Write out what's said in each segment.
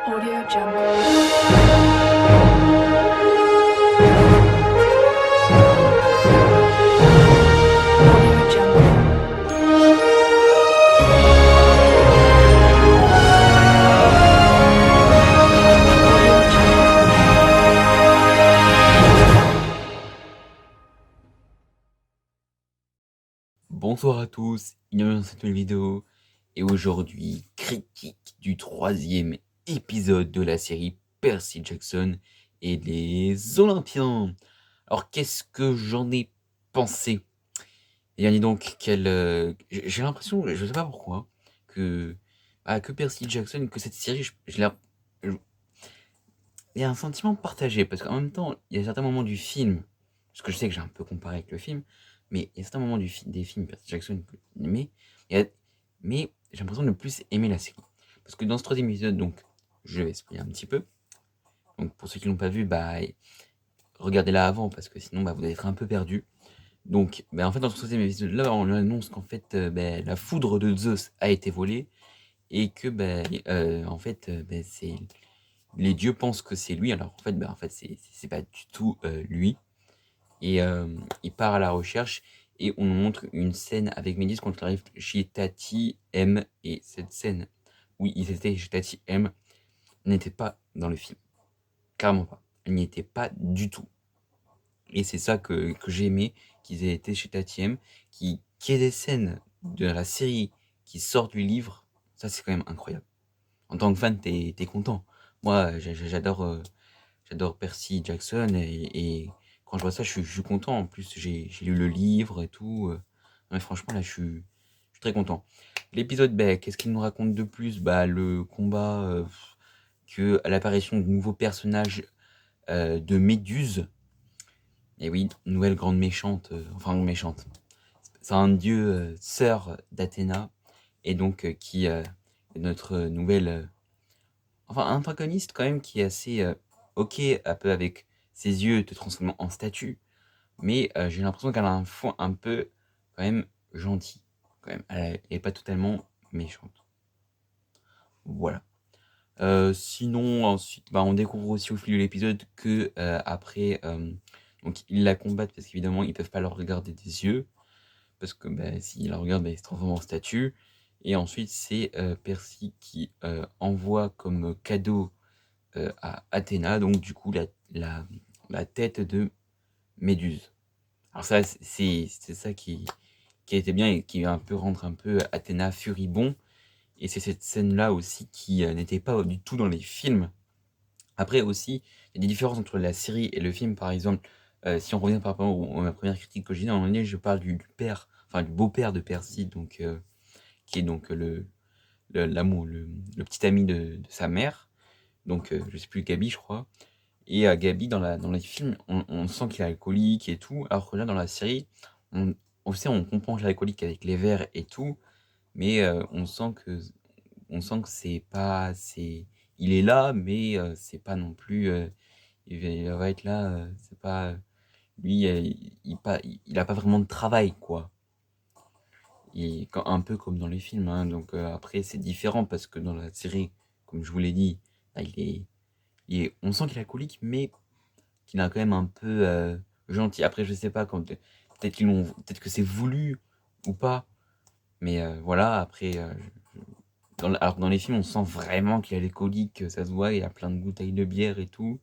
Audio Jungle. Audio Jungle. Audio Jungle. Bonsoir à tous, bienvenue dans cette nouvelle vidéo. Et aujourd'hui, critique du 3e épisode de la série Percy Jackson et les Olympiens. Alors qu'est-ce que j'en ai pensé? Eh bien dis donc, j'ai l'impression, je sais pas pourquoi, que, que Percy Jackson, que cette série, je- il y a un sentiment partagé, parce qu'en même temps, il y a certains moments du film, parce que je sais que j'ai un peu comparé avec le film, mais il y a certains moments des films Percy Jackson que j'ai aimé, mais j'ai l'impression de plus aimer la série. Parce que dans ce 3e épisode, donc, je vais expliquer un petit peu. Donc pour ceux qui l'ont pas vu, regardez-la avant, parce que sinon vous allez être un peu perdu. Donc en fait dans ce 3e épisode là, on annonce qu'en fait la foudre de Zeus a été volée, et que en fait c'est les dieux pensent que c'est lui, alors en fait c'est pas du tout lui. Et il part à la recherche, et on nous montre une scène avec Médis quand il arrive chez Tati M, et cette scène où ils étaient chez Tati M n'était pas dans le film, carrément pas, elle n'y était pas du tout. Et c'est ça que j'ai aimé, qu'ils aient été chez Tati M, qui ait des scènes de la série qui sortent du livre, ça c'est quand même incroyable. En tant que fan, t'es content. Moi, j'adore Percy Jackson, et quand je vois ça, je suis content. En plus, j'ai lu le livre et tout. Non, mais franchement, là, je suis très content. L'épisode, qu'est-ce qu'il nous raconte de plus? Le combat, que l'apparition de nouveaux personnages, de Méduse. Et oui, nouvelle grande méchante, enfin méchante. C'est un dieu, sœur d'Athéna, et donc qui est notre nouvelle enfin, un antagoniste quand même qui est assez ok, un peu avec ses yeux te transformant en statue, mais j'ai l'impression qu'elle a un fond un peu quand même gentil, quand même. Elle est pas totalement méchante. Voilà. Sinon, ensuite, on découvre aussi au fil de l'épisode que après, donc ils la combattent parce qu'évidemment ils peuvent pas leur regarder des yeux, parce que s'ils la regardent, ils se transforment en statue. Et ensuite, c'est Percy qui envoie comme cadeau à Athéna, donc du coup la tête de Méduse. Alors ça, c'est ça qui a été bien et qui va un peu rendre un peu Athéna furibond. Et c'est cette scène-là aussi qui n'était pas du tout dans les films. Après aussi, il y a des différences entre la série et le film. Par exemple, si on revient par rapport à ma première critique que j'ai dit, à un moment donné, je parle du père, enfin du beau-père de Percy, donc, qui est donc l'amour, le petit ami de sa mère. Donc, je sais plus, Gabi, je crois. Et Gabi, dans les films, on sent qu'il est alcoolique et tout, alors que là, dans la série, on, on sait, on comprend qu'il est alcoolique avec les verres et tout, mais on sent que c'est pas, il est là, mais c'est pas non plus, il va être là, c'est pas, lui, il a pas vraiment de travail, quoi. Un peu comme dans les films, hein. Donc après, c'est différent parce que dans la série, comme je vous l'ai dit, on sent qu'il est alcoolique, mais qu'il est quand même un peu gentil. Après, je sais pas, peut-être que c'est voulu ou pas, mais voilà. Après, alors que dans les films, on sent vraiment qu'il est alcoolique, que ça se voit, il y a plein de bouteilles de bière et tout.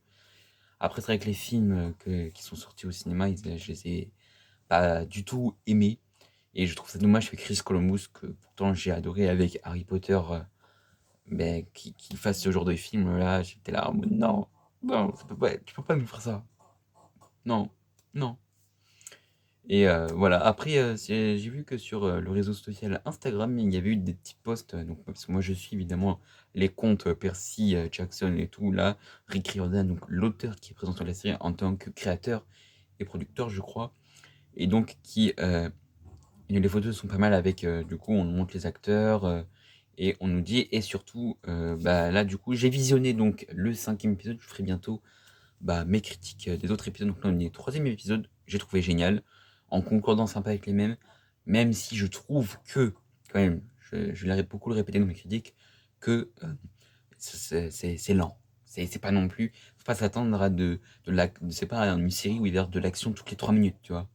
Après, c'est vrai que les films qui sont sortis au cinéma, je les ai pas du tout aimés. Et je trouve ça dommage que Chris Columbus, que pourtant j'ai adoré avec Harry Potter, qui fasse ce genre de film là. J'étais là en mode non, non, tu peux pas nous faire ça. Non, non. Et voilà, après, j'ai vu que sur le réseau social Instagram, il y avait eu des petits posts, donc, parce que moi je suis évidemment les comptes Percy Jackson et tout, là, Rick Riordan, donc l'auteur qui est présent sur la série en tant que créateur et producteur, je crois, et donc et les photos sont pas mal avec, du coup, on nous montre les acteurs, et on nous dit, et surtout, là, du coup, j'ai visionné donc le 5e épisode, je ferai bientôt mes critiques des autres épisodes. Donc là, on est au 3e épisode, j'ai trouvé génial, en concordance un peu avec les mêmes, même si je trouve que, quand même, je vais beaucoup le répéter dans mes critiques, que c'est lent. C'est pas non plus, faut pas s'attendre à c'est pas une série où il y a de l'action toutes les 3 minutes, tu vois?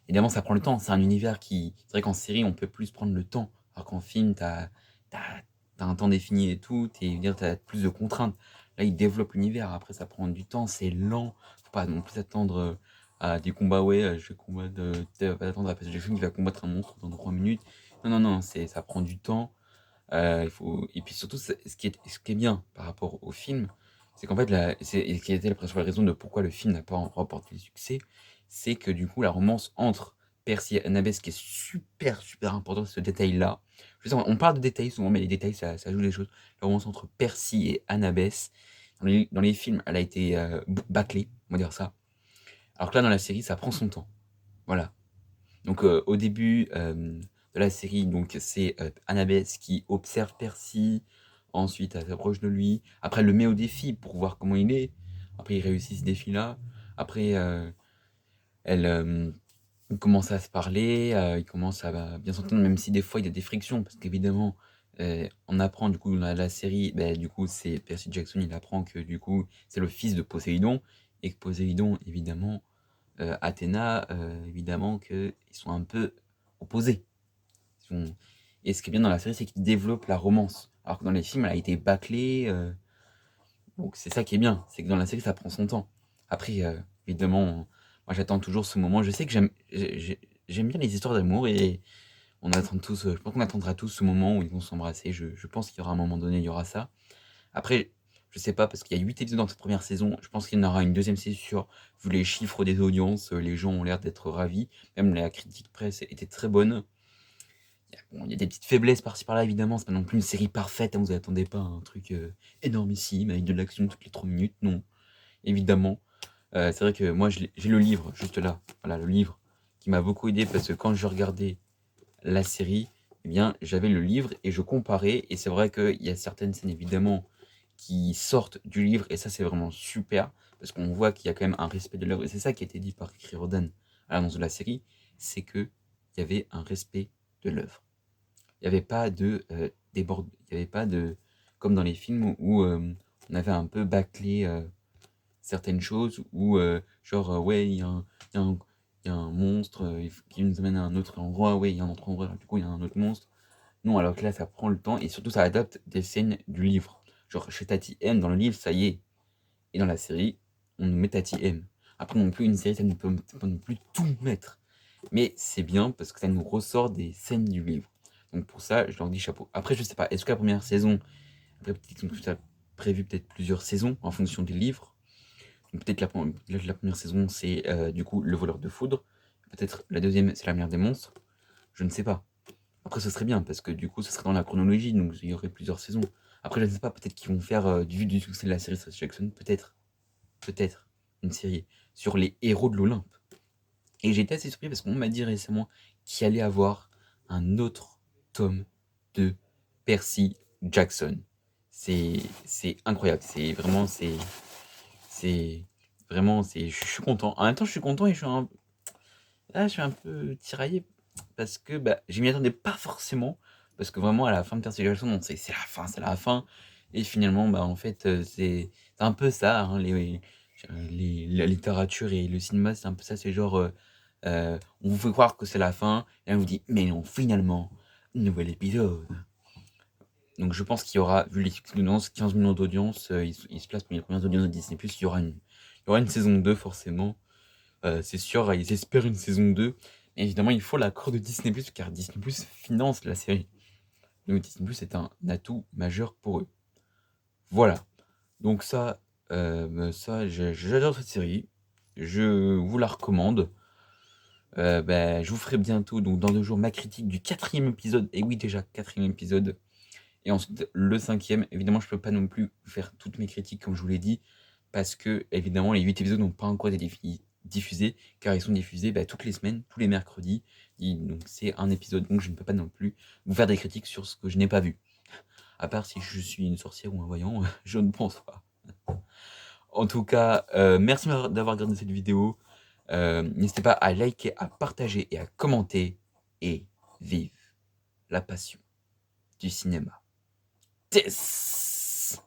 Évidemment, ça prend le temps. C'est un univers qui c'est vrai qu'en série, on peut plus prendre le temps, alors qu'en film, t'as as un temps défini et tout, tu dire tu plus de contraintes. Là, ils développent l'univers, après ça prend du temps, c'est lent. Faut pas non plus s'attendre, à des combats, ouais, je vais combattre, tu vas pas t'attendre à Percy Jackson qui va combattre un monstre dans 3 minutes. Non, non, non, ça prend du temps. Il faut et puis surtout, ce qui est bien par rapport au film, c'est qu'en fait, et qui était la principale raison de pourquoi le film n'a pas remporté le succès, c'est que du coup, la romance entre Percy et Annabeth, qui est super, super important, ce détail-là. Je sais, on parle de détails souvent, mais les détails, ça joue des choses. La romance entre Percy et Annabeth, dans les films, elle a été bâclée, on va dire ça. Alors que là, dans la série, ça prend son temps. Voilà. Donc, au début de la série, donc c'est Annabeth qui observe Percy. Ensuite, elle s'approche de lui. Après, elle le met au défi pour voir comment il est. Après, il réussit ce défi-là. Après, elle ils commencent à se parler. Ils commencent à bien s'entendre, même si des fois il y a des frictions, parce qu'évidemment, on apprend du coup dans la série, du coup, c'est Percy Jackson, il apprend que du coup, c'est le fils de Poséidon, et que Poséidon, évidemment, Athéna, évidemment qu'ils sont un peu opposés. Et ce qui est bien dans la série, c'est qu'ils développent la romance. Alors que dans les films, elle a été bâclée. Donc c'est ça qui est bien, c'est que dans la série, ça prend son temps. Après, évidemment, moi j'attends toujours ce moment. Je sais que j'aime bien les histoires d'amour et on attend tous, je pense qu'on attendra tous ce moment où ils vont s'embrasser. Je pense qu'il y aura un moment donné, il y aura ça. Après, je sais pas, parce qu'il y a 8 épisodes dans cette première saison. Je pense qu'il y en aura une deuxième, c'est sûr. Vu les chiffres des audiences, les gens ont l'air d'être ravis. Même la critique presse était très bonne. Il y a des petites faiblesses par-ci par-là, évidemment. C'est pas non plus une série parfaite, hein, vous attendez pas à un truc énormissime avec de l'action toutes les 3 minutes. Non, évidemment. C'est vrai que moi, j'ai le livre, juste là. Voilà, le livre qui m'a beaucoup aidé parce que quand je regardais la série, eh bien, j'avais le livre et je comparais. Et c'est vrai qu'il y a certaines scènes, évidemment, qui sortent du livre. Et ça, c'est vraiment super parce qu'on voit qu'il y a quand même un respect de l'œuvre. Et c'est ça qui a été dit par Riordan à l'annonce de la série, c'est qu'il y avait un respect de l'œuvre. Il n'y avait pas de il y avait pas de, comme dans les films où on avait un peu bâclé certaines choses, où genre, ouais, il y a un, il y a un monstre qui nous amène à un autre endroit, ouais, il y a un autre endroit, du coup, il y a un autre monstre. Non, alors que là, ça prend le temps et surtout, ça adapte des scènes du livre. Genre, chez Tati M, dans le livre, ça y est. Et dans la série, on nous met Tati M. Après, non plus, une série, ça ne peut pas non plus tout mettre. Mais c'est bien parce que ça nous ressort des scènes du livre. Donc pour ça, je leur dis chapeau. Après, je sais pas, est-ce que la première saison, après, peut-être qu'ils ont prévu peut-être plusieurs saisons en fonction des livres. Donc peut-être la première saison, c'est du coup Le voleur de foudre. Peut-être la deuxième, c'est La mer des monstres. Je ne sais pas. Après, ce serait bien parce que du coup, ce serait dans la chronologie, donc il y aurait plusieurs saisons. Après, je ne sais pas, peut-être qu'ils vont faire, du succès de la série Percy Jackson, peut-être, une série sur les héros de l'Olympe. Et j'ai été assez surpris parce qu'on m'a dit récemment qu'il allait avoir un autre tome de Percy Jackson. C'est incroyable. C'est vraiment, je suis content. En même temps, je suis content et je suis un peu tiraillé parce que je m'y attendais pas forcément. Parce que vraiment, à la fin de Percy Jackson, on sait c'est la fin, c'est la fin. Et finalement, en fait, c'est un peu ça, hein, la littérature et le cinéma, c'est un peu ça. C'est genre, on vous fait croire que c'est la fin, et on vous dit, mais non, finalement, nouvel épisode. Donc je pense qu'il y aura, vu les succès d'audience, 15 millions d'audience, il se place parmi les premières audiences de Disney+, il y aura une saison 2 forcément. C'est sûr, ils espèrent une saison 2. Mais évidemment, il faut l'accord de Disney+, car Disney+, finance la série. Donc Disney+, est un atout majeur pour eux. Voilà. Donc ça, j'adore cette série. Je vous la recommande. Je vous ferai bientôt, donc dans 2 jours, ma critique du 4e épisode. Et oui, déjà, 4e épisode. Et ensuite, le 5e. Évidemment, je peux pas non plus faire toutes mes critiques, comme je vous l'ai dit, parce que, évidemment, les 8 épisodes n'ont pas encore été diffusés, car ils sont diffusés toutes les semaines, tous les mercredis. Donc, c'est un épisode, donc je ne peux pas non plus vous faire des critiques sur ce que je n'ai pas vu. À part si je suis une sorcière ou un voyant, je ne pense pas. En tout cas, merci d'avoir regardé cette vidéo. N'hésitez pas à liker, à partager et à commenter. Et vive la passion du cinéma. Yes!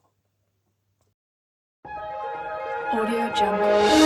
Audio Jungle.